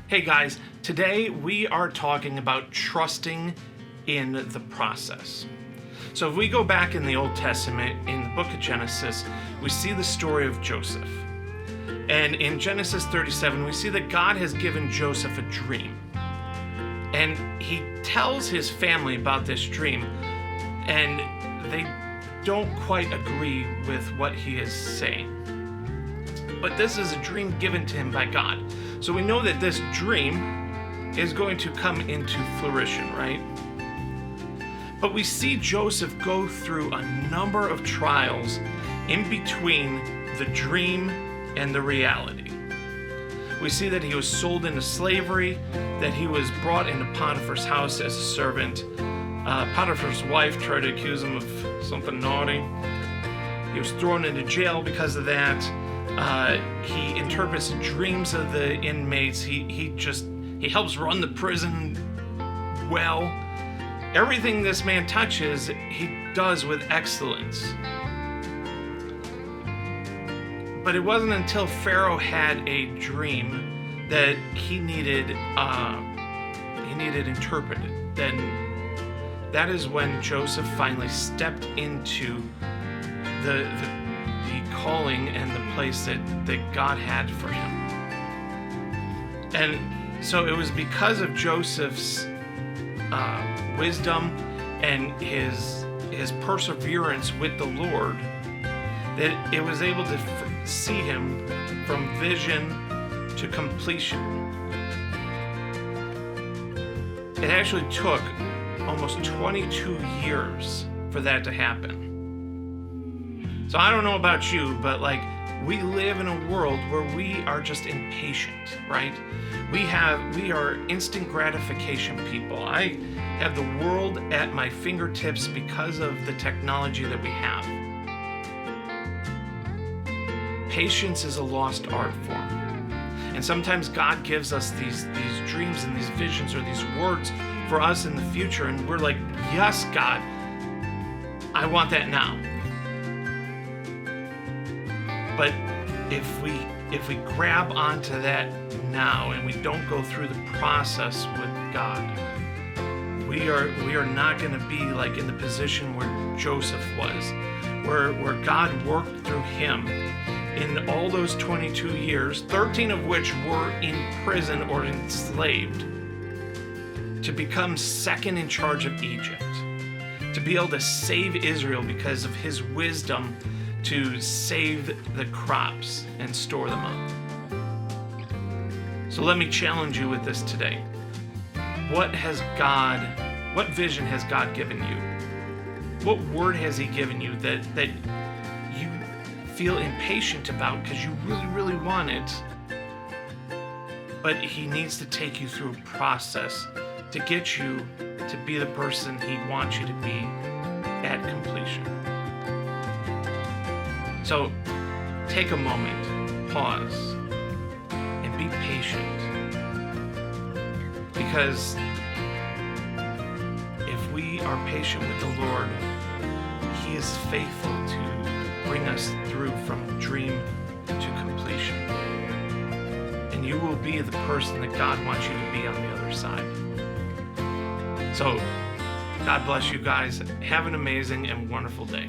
Hey guys, today we are talking about trusting in the process. So if we go back in the Old Testament, in the book of Genesis, we see the story of Joseph. And in Genesis 37, we see that God has given Joseph a dream. And he tells his family about this dream, and they don't quite agree with what he is saying. But this is a dream given to him by God. So we know that this dream is going to come into fruition, right? But we see Joseph go through a number of trials in between the dream and the reality. We see that he was sold into slavery, that he was brought into Potiphar's house as a servant. Potiphar's wife tried to accuse him of something naughty. He was thrown into jail because of that. He interprets the dreams of the inmates. He helps run the prison well. Everything this man touches, he does with excellence. But it wasn't until Pharaoh had a dream that he needed interpreted. Then that is when Joseph finally stepped into the calling and the place that God had for him. And so it was because of Joseph's wisdom and his perseverance with the Lord that it was able to see him from vision to completion. It actually took almost 22 years for that to happen. So I don't know about you, but we live in a world where we are just impatient, right? We are instant gratification people. I have the world at my fingertips because of the technology that we have. Patience is a lost art form. And sometimes God gives us these dreams and these visions or these words for us in the future, and we're like, yes, God, I want that now. But if we grab onto that now and we don't go through the process with God, we are not going to be like in the position where Joseph was, where God worked through him in all those 22 years, 13 of which were in prison or enslaved, to become second in charge of Egypt, to be able to save Israel because of his wisdom to save the crops and store them up. So let me challenge you with this today. What vision has God given you? What word has he given you that you feel impatient about because you really, really want it, but he needs to take you through a process to get you to be the person he wants you to be at completion. So take a moment, pause, and be patient. Because if we are patient with the Lord, he is faithful to bring us through from dream to completion. And you will be the person that God wants you to be on the other side. So, God bless you guys. Have an amazing and wonderful day.